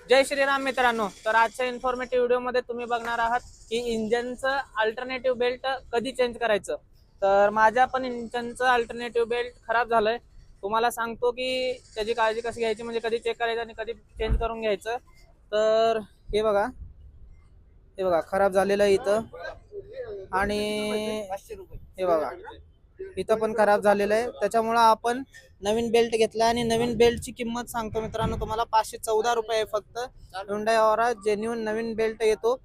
जय श्रीराम मित्रांनो. तर आजच्या इन्फॉर्मेटिव्ह व्हिडिओमध्ये तुम्ही बघणार आहात की इंजनचं अल्टरनेटिव्ह बेल्ट कधी चेंज करायचं. तर माझ्या पण इंजनचं अल्टरनेटिव्ह बेल्ट खराब झालंय. तुम्हाला सांगतो की त्याची काळजी कशी घ्यायची, म्हणजे कधी चेक करायचं आणि कधी चेंज करून घ्यायचं. तर हे बघा, खराब झालेलं आहे इथं. आणि हे बघा, इथं पण खराब झालेलं आहे. त्याच्यामुळं आपण नवीन बेल्ट घेतला आणि नवीन बेल्टची किंमत सांगतो मित्रांनो तुम्हाला, 514 रुपये फक्त. Hyundai Aura जेन्युइन नवीन बेल्ट येतो.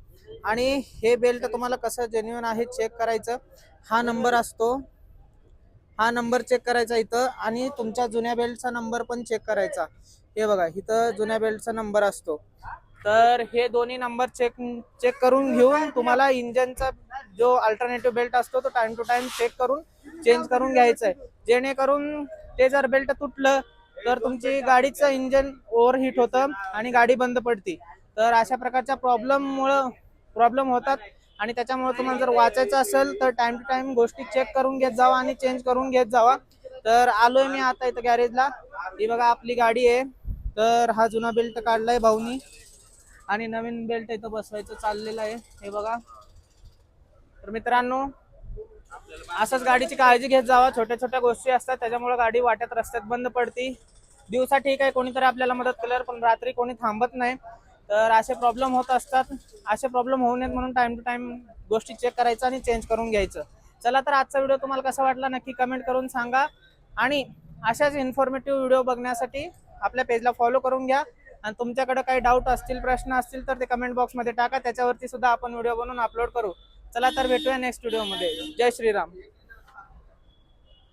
आणि हे बेल्ट तुम्हाला कसं जेन्युइन आहे चेक करायचं. हा नंबर असतो, हा नंबर चेक करायचा इथं, आणि तुमच्या जुन्या बेल्टचा नंबर पण चेक करायचा. हे बघा, इथं जुन्या बेल्टचा नंबर असतो. तर हे दोन्ही नंबर चेक करून घेऊन तुम्हाला इंजनचा जो अल्टरनेटिव्ह बेल्ट असतो तो टाइम टू टाइम चेक करून चेंज करून घ्यायचं आहे. जेणेकरून ते जर बेल्ट तुटलं तर तुमची गाडीचं इंजन ओव्हरहीट होतं आणि गाडी बंद पडते. तर अशा प्रकारच्या प्रॉब्लेम होतात. आणि त्याच्यामुळे तुम्हाला जर वाचायचं असेल तर टाइम टू टाइम गोष्टी चेक करून घेत जावा आणि चेंज करून घेत जावा. तर आलोय मी आता इथं गॅरेजला. ही बघा आपली गाडी आहे. तर हा जुना बेल्ट काढलाय भाऊनी आणि नवीन बेल्ट इथं बसवायचं चाललेलं आहे. हे बघा. तर मित्रांनो, असंच गाडीची काळजी घेत जावा. छोट्या छोट्या गोष्टी असतात त्याच्यामुळे गाडी वाटत रस्त्यात बंद पडती. दिवसा ठीक आहे, कोणीतरी आपल्याला मदत केल्यावर, पण रात्री कोणी थांबत नाही. तर असे प्रॉब्लेम होत असतात. असे प्रॉब्लेम होऊ नयेत म्हणून टाइम टू टाइम गोष्टी चेक करायचं आणि चेंज करून घ्यायचं. चला, तर आजचा व्हिडिओ तुम्हाला कसा वाटला नक्की कमेंट करून सांगा. आणि अशाच इन्फॉर्मेटिव्ह व्हिडिओ बघण्यासाठी आपल्या पेजला फॉलो करून घ्या. आणि तुमच्याकडे काही डाऊट असतील, प्रश्न असतील तर ते कमेंट बॉक्समध्ये टाका. त्याच्यावरती सुद्धा आपण व्हिडिओ बनवून अपलोड करू. चला, तर भेटूया नेक्स्ट व्हिडिओमध्ये. जय श्रीराम.